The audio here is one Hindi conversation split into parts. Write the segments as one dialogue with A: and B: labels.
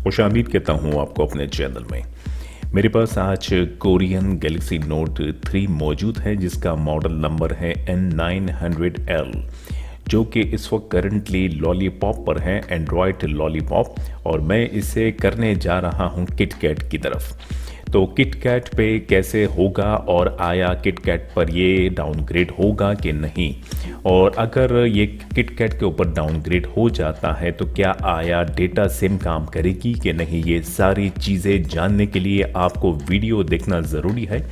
A: खुशामदीद कहता हूँ आपको अपने चैनल में। मेरे पास आज कोरियन गैलेक्सी नोट 3 मौजूद है जिसका मॉडल नंबर है N900L, जो कि इस वक्त करंटली लॉलीपॉप पर है, एंड्रॉयड लॉलीपॉप, और मैं इसे करने जा रहा हूँ किटकैट की तरफ। तो किटकैट पे कैसे होगा और आया किटकैट पर ये डाउनग्रेड होगा कि नहीं, और अगर ये किटकैट के ऊपर डाउनग्रेड हो जाता है तो क्या आया डेटा सिम काम करेगी कि नहीं, ये सारी चीज़ें जानने के लिए आपको वीडियो देखना ज़रूरी है।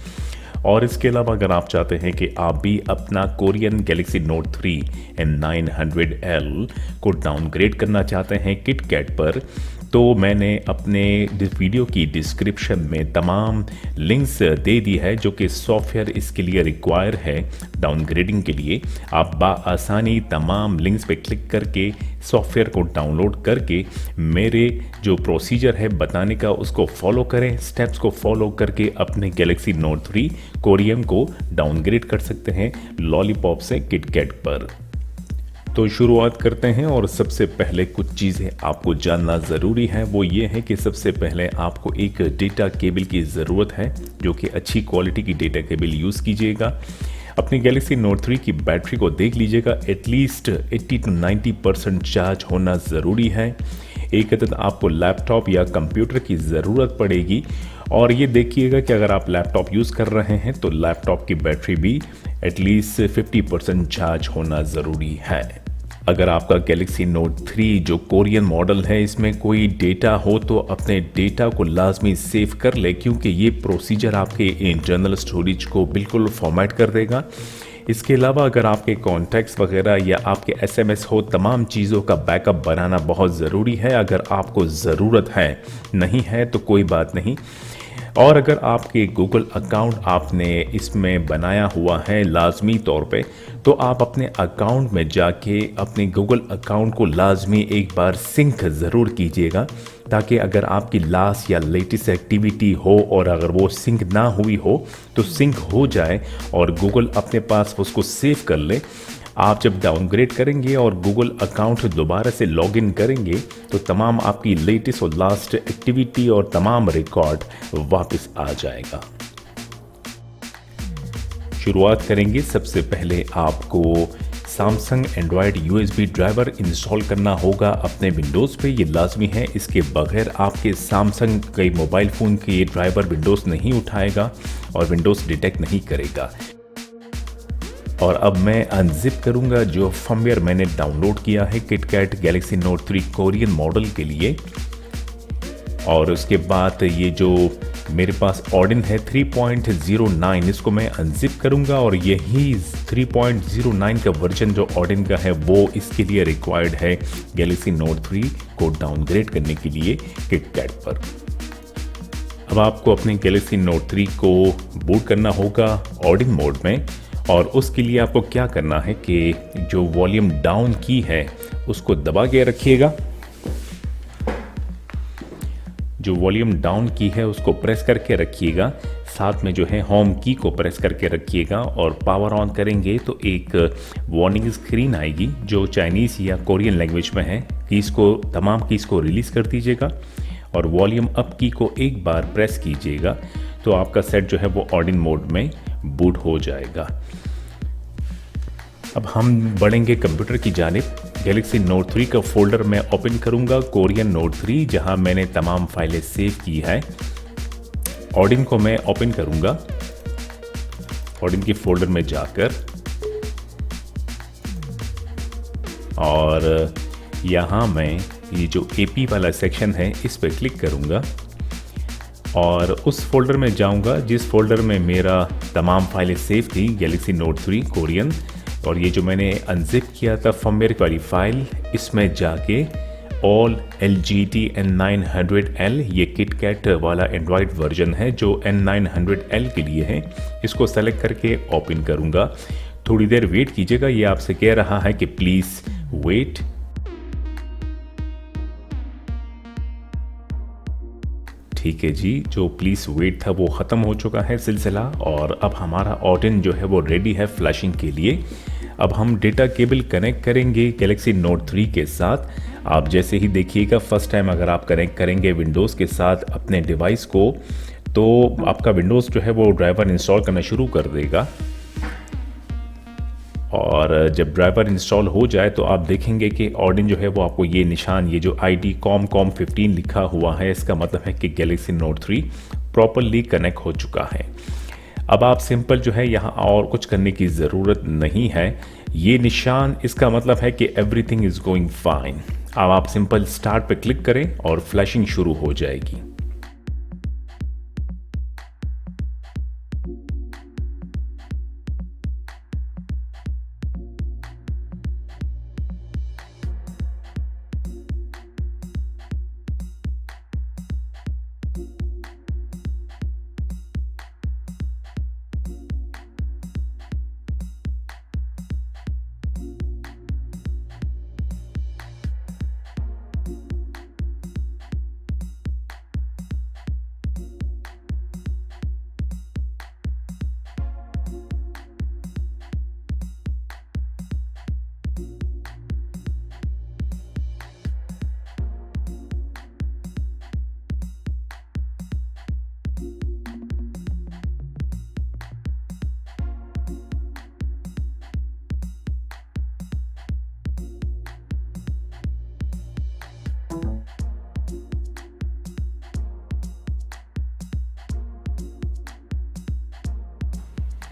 A: और इसके अलावा अगर आप चाहते हैं कि आप भी अपना कोरियन गैलेक्सी नोट 3 N900L को डाउनग्रेड करना चाहते हैं किटकैट पर, तो मैंने अपने वीडियो की डिस्क्रिप्शन में तमाम लिंक्स दे दी है जो कि सॉफ्टवेयर इसके लिए रिक्वायर है डाउनग्रेडिंग के लिए। आप आसानी तमाम लिंक्स पे क्लिक करके सॉफ्टवेयर को डाउनलोड करके मेरे जो प्रोसीजर है बताने का उसको फॉलो करें, स्टेप्स को फॉलो करके अपने गैलेक्सी नोट 3 कोरियन को डाउनग्रेड कर सकते हैं लॉलीपॉप से किटकैट पर। तो शुरुआत करते हैं, और सबसे पहले कुछ चीज़ें आपको जानना ज़रूरी है। वो ये है कि सबसे पहले आपको एक डेटा केबल की ज़रूरत है, जो कि अच्छी क्वालिटी की डेटा केबल यूज़ कीजिएगा। अपनी गैलेक्सी नोट 3 की बैटरी को देख लीजिएगा, एटलीस्ट 80 to 90% चार्ज होना ज़रूरी है। एक अदद आपको लैपटॉप या कंप्यूटर की ज़रूरत पड़ेगी, और ये देखिएगा कि अगर आप लैपटॉप यूज़ कर रहे हैं तो लैपटॉप की बैटरी भी एटलीस्ट 50% चार्ज होना ज़रूरी है। अगर आपका गैलेक्सी नोट 3 जो कोरियन मॉडल है इसमें कोई डेटा हो तो अपने डेटा को लाजमी सेव कर ले, क्योंकि ये प्रोसीजर आपके इंटरनल स्टोरेज को बिल्कुल फॉर्मेट कर देगा। इसके अलावा अगर आपके कॉन्टैक्ट्स वगैरह या आपके SMS हो, तमाम चीज़ों का बैकअप बनाना बहुत ज़रूरी है। अगर आपको ज़रूरत है, नहीं है तो कोई बात नहीं। और अगर आपके गूगल अकाउंट आपने इसमें बनाया हुआ है लाजमी तौर पे, तो आप अपने अकाउंट में जाके अपने गूगल अकाउंट को लाजमी एक बार सिंक ज़रूर कीजिएगा, ताकि अगर आपकी लास्ट या लेटेस्ट एक्टिविटी हो और अगर वो सिंक ना हुई हो तो सिंक हो जाए और गूगल अपने पास उसको सेव कर ले। आप जब डाउनग्रेड करेंगे और गूगल अकाउंट दोबारा से लॉगिन करेंगे तो तमाम आपकी लेटेस्ट और लास्ट एक्टिविटी और तमाम रिकॉर्ड वापस आ जाएगा। शुरुआत करेंगे। सबसे पहले आपको Samsung Android USB driver install करना होगा अपने विंडोज़ पे, ये लाजमी है। इसके बगैर आपके सैमसंग के मोबाइल फ़ोन के ये ड्राइवर विंडोज़ नहीं उठाएगा और विंडोज़ डिटेक्ट नहीं करेगा। और अब मैं अनजिप करूंगा जो फर्मवेयर मैंने डाउनलोड किया है KitKat Galaxy note 3 Korean model के लिए, और उसके बाद ये जो मेरे पास ऑडिन है 3.09, इसको मैं अनजिप करूंगा, और यही 3.09 का वर्जन जो ऑडिन का है वो इसके लिए रिक्वायर्ड है गैलेक्सी नोट 3 को डाउनग्रेड करने के लिए किटकैट पर। अब आपको अपने गैलेक्सी नोट 3 को बूट करना होगा ऑडिन मोड में, और उसके लिए आपको क्या करना है कि जो वॉल्यूम डाउन की है उसको दबा के रखिएगा। जो वॉल्यूम डाउन की है उसको प्रेस करके रखिएगा, साथ में जो है होम की को प्रेस करके रखिएगा, और पावर ऑन करेंगे तो एक वार्निंग स्क्रीन आएगी जो चाइनीज़ या कोरियन लैंग्वेज में है। कीज़ को, तमाम कीज़ को रिलीज़ कर दीजिएगा और वॉल्यूम अप की को एक बार प्रेस कीजिएगा, तो आपका सेट जो है वो ऑडिन मोड में बूट हो जाएगा। अब हम बढ़ेंगे कंप्यूटर की जानिब। गैलेक्सी नोट 3 का फोल्डर मैं ओपन करूंगा कोरियन नोट 3, जहां मैंने तमाम फाइलें सेव की है। ऑडिन को मैं ओपन करूंगा, ऑडिन के फोल्डर में जाकर, और यहां मैं ये जो AP वाला सेक्शन है इस पर क्लिक करूंगा और उस फोल्डर में जाऊंगा जिस फोल्डर में मेरा तमाम फाइलें सेव थी गैलेक्सी नोट 3 कोरियन, और ये जो मैंने अनजिप किया था फर्मवेयर वाली फाइल, इसमें जाके ऑल LGT N900L, ये किटकैट वाला एंड्रॉयड वर्जन है जो N900L के लिए है, इसको सेलेक्ट करके ओपन करूंगा। थोड़ी देर वेट कीजिएगा, ये आपसे कह रहा है कि प्लीज़ वेट। ठीक है जी, जो प्लीज़ वेट था वो ख़त्म हो चुका है सिलसिला, और अब हमारा ऑडिन जो है वो रेडी है फ्लैशिंग के लिए। अब हम डेटा केबल कनेक्ट करेंगे गैलेक्सी नोट 3 के साथ। आप जैसे ही देखिएगा फर्स्ट टाइम अगर आप करेंगे विंडोज़ के साथ अपने डिवाइस को, तो आपका विंडोज़ जो है वो ड्राइवर इंस्टॉल करना शुरू कर देगा। और जब ड्राइवर इंस्टॉल हो जाए तो आप देखेंगे कि ऑडिन जो है वो आपको ये निशान, ये जो ID COM15 लिखा हुआ है, इसका मतलब है कि गैलेक्सी नोट 3 प्रॉपरली कनेक्ट हो चुका है। अब आप सिंपल जो है यहाँ और कुछ करने की ज़रूरत नहीं है। ये निशान इसका मतलब है कि एवरीथिंग इज़ गोइंग फाइन। अब आप सिंपल स्टार्ट पे क्लिक करें और फ्लैशिंग शुरू हो जाएगी।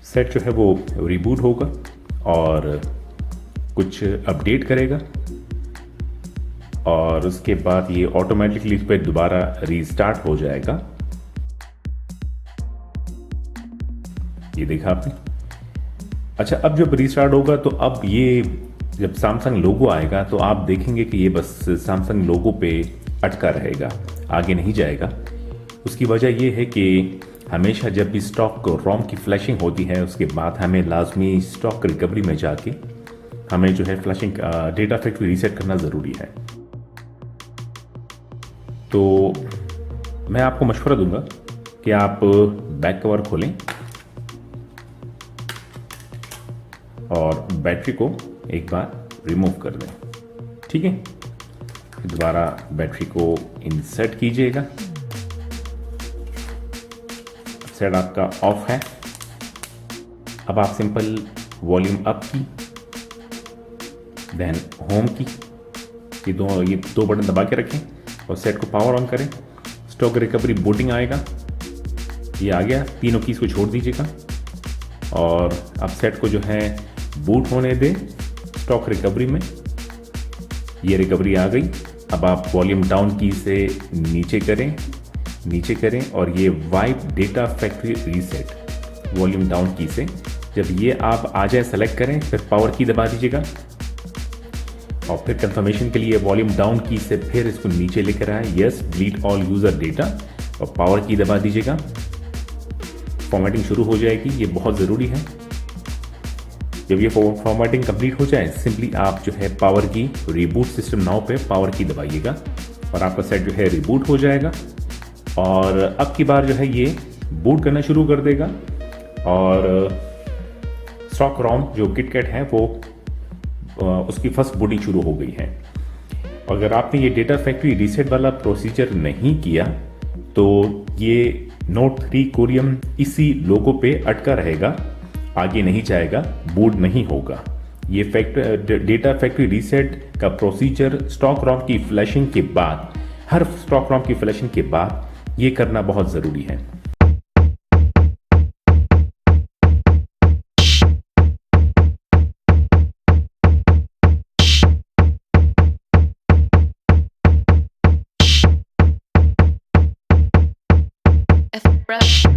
A: सेट जो है वो रिबूट होगा और कुछ अपडेट करेगा और उसके बाद ये ऑटोमेटिकली इस पर दोबारा रीस्टार्ट हो जाएगा। ये देखा आपने। अच्छा, अब जब रीस्टार्ट होगा तो अब ये जब सैमसंग लोगो आएगा तो आप देखेंगे कि ये बस सैमसंग लोगो पे अटका रहेगा, आगे नहीं जाएगा। उसकी वजह ये है कि हमेशा जब भी स्टॉक रोम की फ्लैशिंग होती है उसके बाद हमें लाजमी स्टॉक रिकवरी में जाके हमें जो है फ्लैशिंग डेटा फैक्ट्री रीसेट करना ज़रूरी है। तो मैं आपको मशवरा दूंगा कि आप बैक कवर खोलें और बैटरी को एक बार रिमूव कर दें। ठीक है, दोबारा बैटरी को इंसर्ट कीजिएगा। सेट आपका ऑफ है। अब आप सिंपल वॉल्यूम अप की, देन होम की, ये दो बटन दबा के रखें और सेट को पावर ऑन करें। स्टॉक रिकवरी बूटिंग आएगा, ये आ गया। तीनों कीज को छोड़ दीजिएगा और अब सेट को जो है बूट होने दें स्टॉक रिकवरी में। ये रिकवरी आ गई। अब आप वॉल्यूम डाउन की से नीचे करें और ये wipe data factory reset volume down की से जब ये आप आ जाए सेलेक्ट करें, फिर पावर की दबा दीजिएगा और फिर कंफर्मेशन के लिए वॉल्यूम डाउन की से फिर इसको नीचे लेकर आए, yes delete all user data और पावर की दबा दीजिएगा। फॉर्मेटिंग शुरू हो जाएगी, ये बहुत ज़रूरी है। जब ये फॉर्मेटिंग कंप्लीट हो जाए सिंपली आप जो है पावर की रिबूट सिस्टम नाउ पे पावर की दबाइएगा और आपका सेट जो है रिबूट हो जाएगा और अब की बार जो है ये बूट करना शुरू कर देगा और स्टॉक रोम जो किटकैट है वो उसकी फर्स्ट बूटिंग शुरू हो गई है। अगर आपने ये डेटा फैक्ट्री रीसेट वाला प्रोसीजर नहीं किया तो ये नोट 3 कोरियम इसी लोगो पे अटका रहेगा, आगे नहीं जाएगा, बूट नहीं होगा। ये डेटा फैक्ट्री रीसेट का प्रोसीजर स्टॉक रोम की फ्लैशिंग के बाद, हर स्टॉक रोम की फ्लैशिंग के बाद ये करना बहुत ज़रूरी है।
B: F